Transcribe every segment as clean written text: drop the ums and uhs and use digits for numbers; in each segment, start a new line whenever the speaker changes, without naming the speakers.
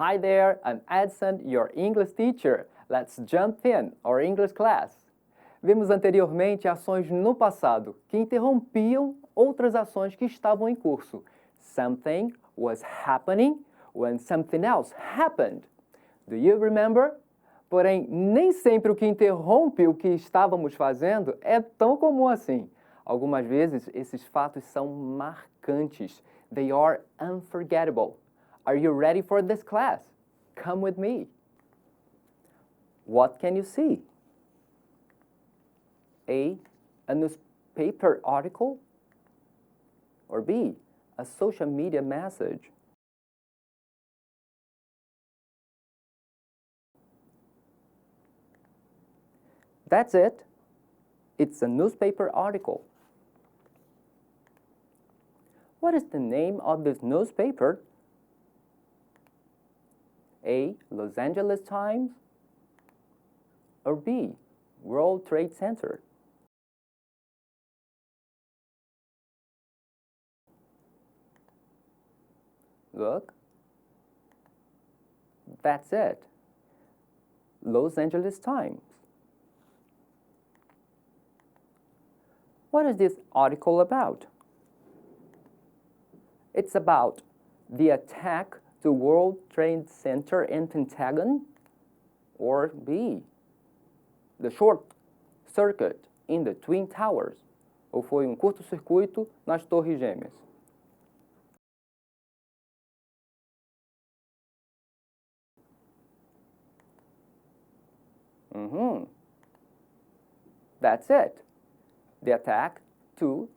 Hi there, I'm Edson, your English teacher. Let's jump in our English class. Vimos anteriormente ações no passado que interrompiam outras ações que estavam em curso. Something was happening when something else happened. Do you remember? Porém, nem sempre o que interrompe o que estávamos fazendo é tão comum assim. Algumas vezes, esses fatos são marcantes. They are unforgettable. Are you ready for this class? Come with me. What can you see? A newspaper article? Or B, a social media message? That's it. It's a newspaper article. What is the name of this newspaper? A, Los Angeles Times? Or B, World Trade Center? Look. That's it. Los Angeles Times. What is this article about? It's about the attack to World Trade Center and Pentagon, or B, the short circuit in the Twin Towers, ou foi curto-circuito nas Torres Gêmeas. That's it. The attack to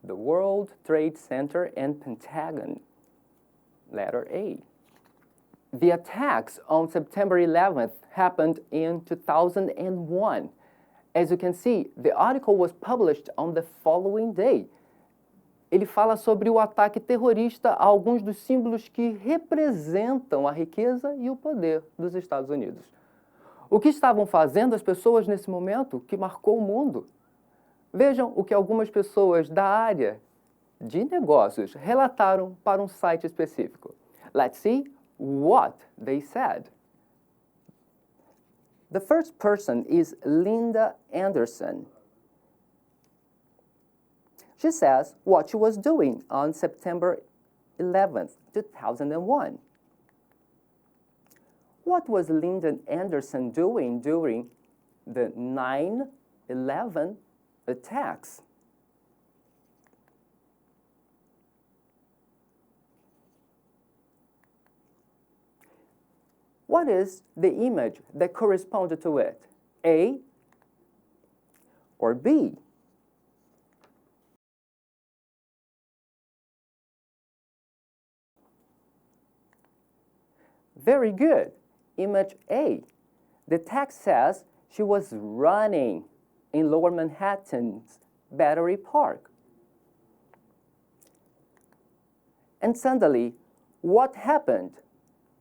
the World Trade Center and Pentagon. Letter A. The attacks on September 11th happened in 2001. As you can see, the article was published on the following day. Ele fala sobre o ataque terrorista a alguns dos símbolos que representam a riqueza e o poder dos Estados Unidos. O que estavam fazendo as pessoas nesse momento que marcou o mundo? Vejam o que algumas pessoas da área de negócios relataram para um site específico. Let's see what they said. The first person is Linda Anderson. She says what she was doing on September 11th, 2001. What was Linda Anderson doing during the 9/11 attacks? What is the image that corresponded to it? A or B? Very good. Image A. The text says she was running in Lower Manhattan's Battery Park. And suddenly, what happened?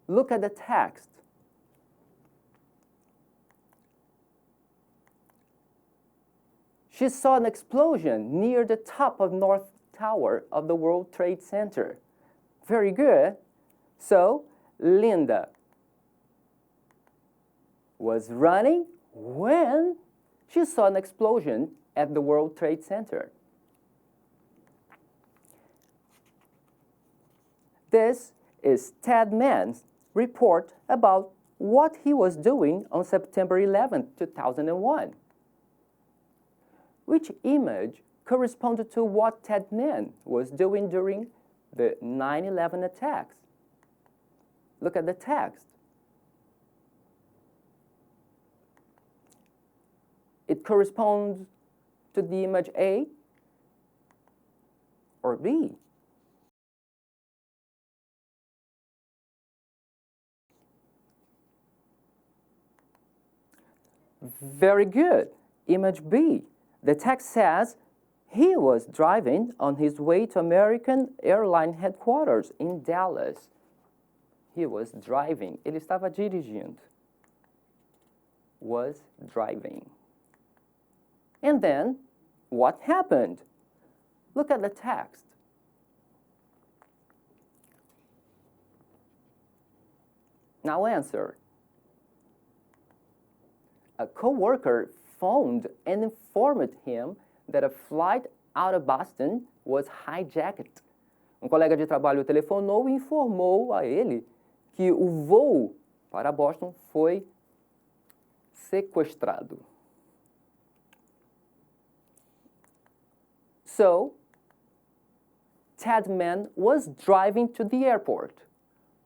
Look at the text. She saw an explosion near the top of North Tower of the World Trade Center. Very good. So, Linda was running when she saw an explosion at the World Trade Center. This is Ted Mann's report about what he was doing on September 11, 2001. Which image corresponded to what Ted Mann was doing during the 9/11 attacks? Look at the text. It corresponds to the image A or B. Very good. Image B. The text says he was driving on his way to American Airline headquarters in Dallas. He was driving. Ele estava dirigindo. Was driving. And then, what happened? Look at the text. Now answer. A coworker phoned and informed him that a flight out of Boston was hijacked. Colega de trabalho telefonou e informou a ele que o voo para Boston foi sequestrado. So, Tedman was driving to the airport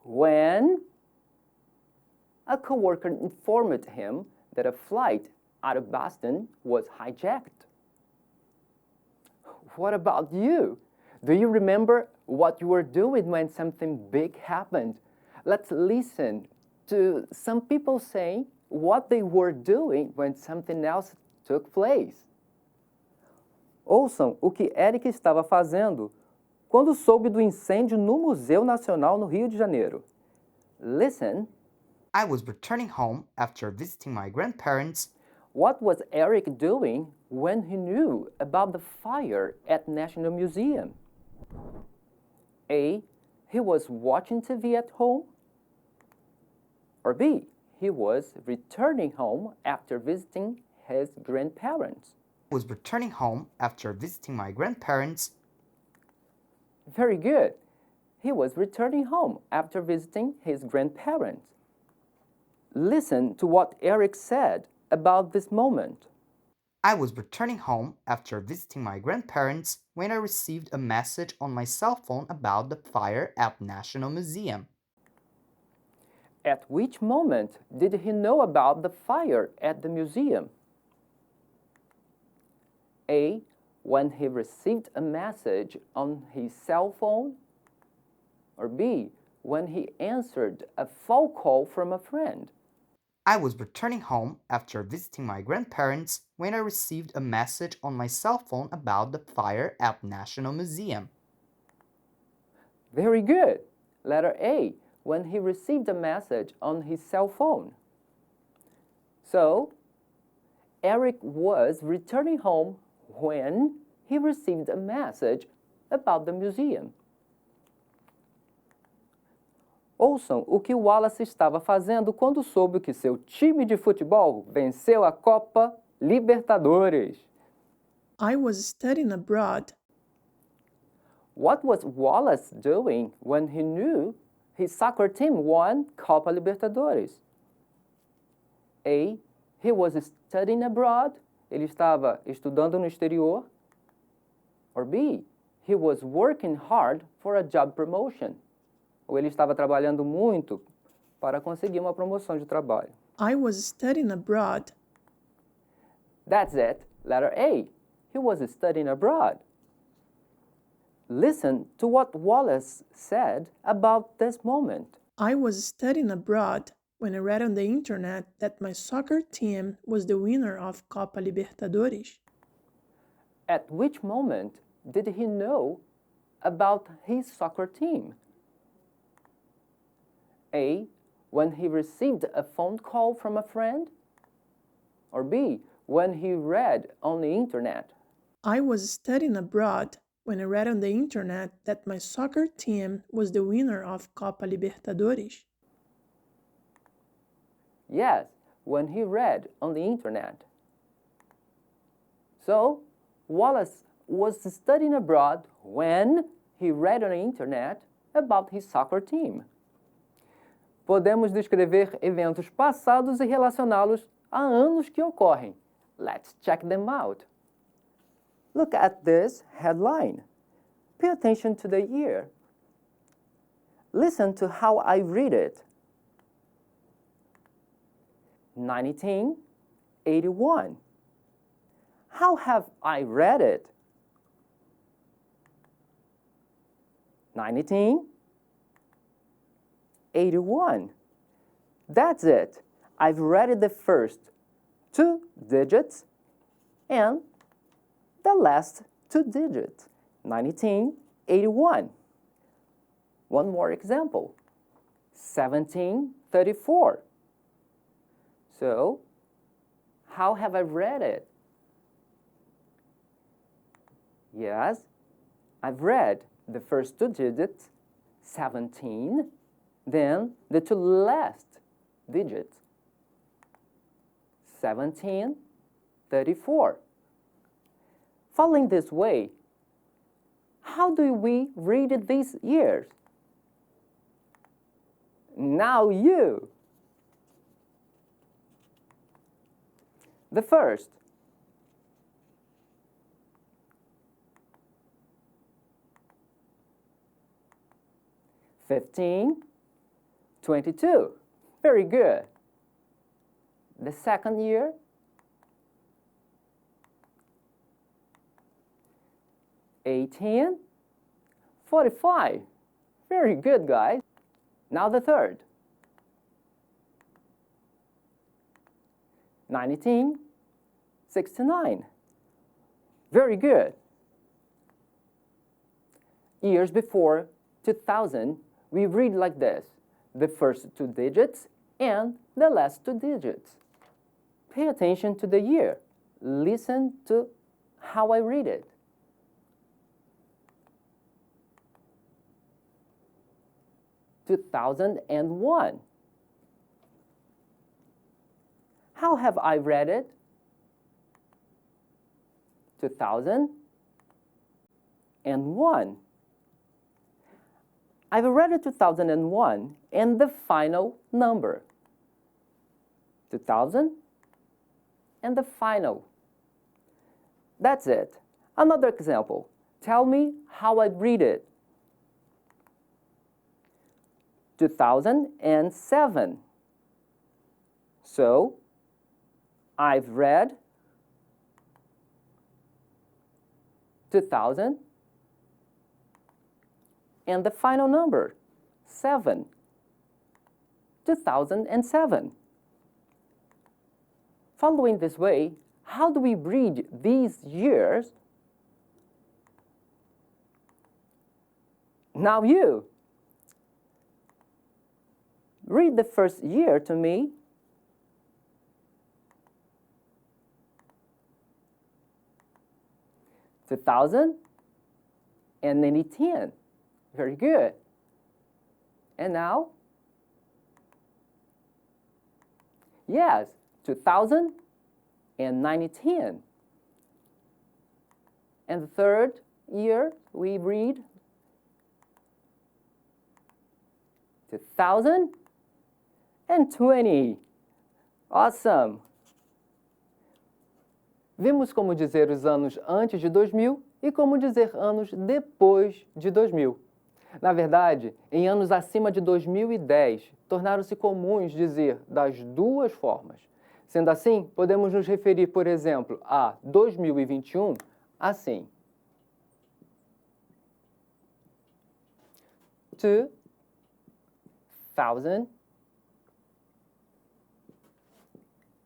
when a coworker informed him that a flight out of Boston was hijacked. What about you? Do you remember what you were doing when something big happened? Let's listen to some people saying what they were doing when something else took place. Ouçam o que Eric estava fazendo quando soube do incêndio no Museu Nacional no Rio de Janeiro. Listen.
I was returning home after visiting my grandparents.
What was Eric doing when he knew about the fire at National Museum? A. He was watching TV at home. Or B. He was returning home after visiting his grandparents.
I was returning home after visiting my grandparents.
Very good. He was returning home after visiting his grandparents. Listen to what Eric said about this moment.
I was returning home after visiting my grandparents when I received a message on my cell phone about the fire at National Museum.
At which moment did he know about the fire at the museum? A. When he received a message on his cell phone. Or B. When he answered a phone call from a friend.
I was returning home after visiting my grandparents when I received a message on my cell phone about the fire at National Museum.
Very good. Letter A. When he received a message on his cell phone. So, Eric was returning home when he received a message about the museum. Ouçam o que Wallace estava fazendo quando soube que seu time de futebol venceu a Copa Libertadores.
I was studying abroad.
What was Wallace doing when he knew his soccer team won Copa Libertadores? A. He was studying abroad. Ele estava estudando no exterior. Or B. He was working hard for a job promotion. Ou ele estava trabalhando muito para conseguir uma promoção de trabalho.
I was studying abroad.
That's it. Letter A. He was studying abroad. Listen to what Wallace said about this moment.
I was studying abroad when I read on the internet that my soccer team was the winner of Copa Libertadores.
At which moment did he know about his soccer team? A. When he received a phone call from a friend? Or B. When he read on the internet?
I was studying abroad when I read on the internet that my soccer team was the winner of Copa Libertadores.
Yes, when he read on the internet. So, Wallace was studying abroad when he read on the internet about his soccer team. Podemos descrever eventos passados e relacioná-los a anos que ocorrem. Let's check them out. Look at this headline. Pay attention to the year. Listen to how I read it. 1981. How have I read it? 1981. That's it. I've read it the first 2 digits and the last 2 digits. 1981. One more example. 1734. So, how have I read it? Yes, I've read the first 2 digits, 17, then the 2 last digits. 1734. Following this way, how do we read these years? Now you. The first. $15, $22. Very good. The second year. $18, $45. Very good, guys. Now the third. $19, $69. Very good. Years before 2000, we read like this: the first two digits and the last two digits. Pay attention to the year. Listen to how I read it. 2001. How have I read it? 2001. I've read it 2001 and the final number. 2000 and the final. That's it. Another example. Tell me how I read it. 2007. So, I've read 2000 and the final number, 7. 2007. Following this way, how do we read these years? Now you. Read the first year to me. $2000 and 2010. Very good. And now? Yes, 2000 and 2010. And the third year, we read 2020. Awesome! Vimos como dizer os anos antes de 2000 e como dizer anos depois de 2000. Na verdade, em anos acima de 2010, tornaram-se comuns dizer das duas formas. Sendo assim, podemos nos referir, por exemplo, a 2021 assim: 2000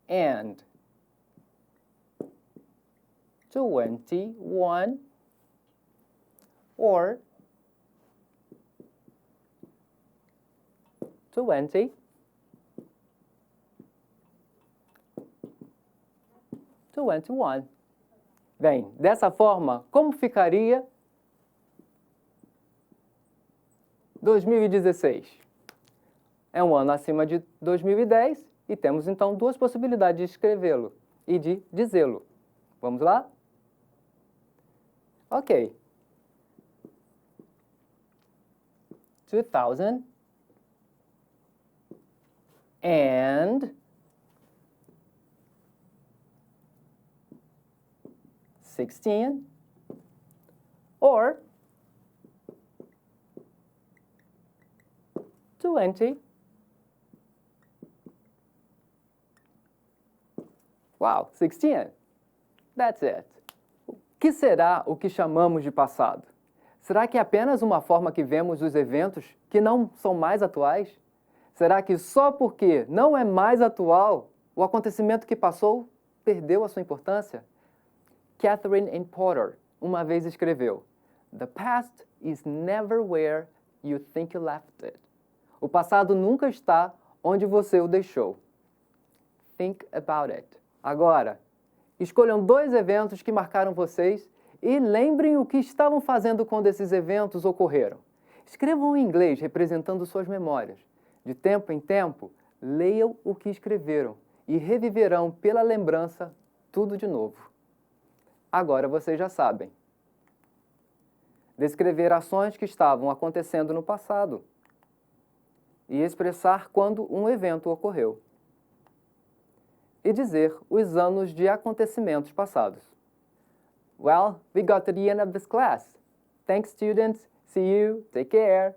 and 21 or 20 21. Bem, dessa forma, como ficaria 2016? É um ano acima de 2010 e temos então duas possibilidades de escrevê-lo e de dizê-lo. Vamos lá? Ok. 2000 and 16 or 20. Wow, 16. That's it. O que será o que chamamos de passado? Será que é apenas uma forma que vemos os eventos que não são mais atuais? Será que só porque não é mais atual, o acontecimento que passou perdeu a sua importância? Catherine N. Porter uma vez escreveu: "The past is never where you think you left it." O passado nunca está onde você o deixou. Think about it. Agora, escolham 2 eventos que marcaram vocês e lembrem o que estavam fazendo quando esses eventos ocorreram. Escrevam em inglês representando suas memórias. De tempo em tempo, Leiam o que escreveram e reviverão pela lembrança tudo de novo. Agora vocês já sabem. Descrever ações que estavam acontecendo no passado e expressar quando um evento ocorreu. E dizer os anos de acontecimentos passados. Well, we got to the end of this class. Thanks, students. See you. Take care.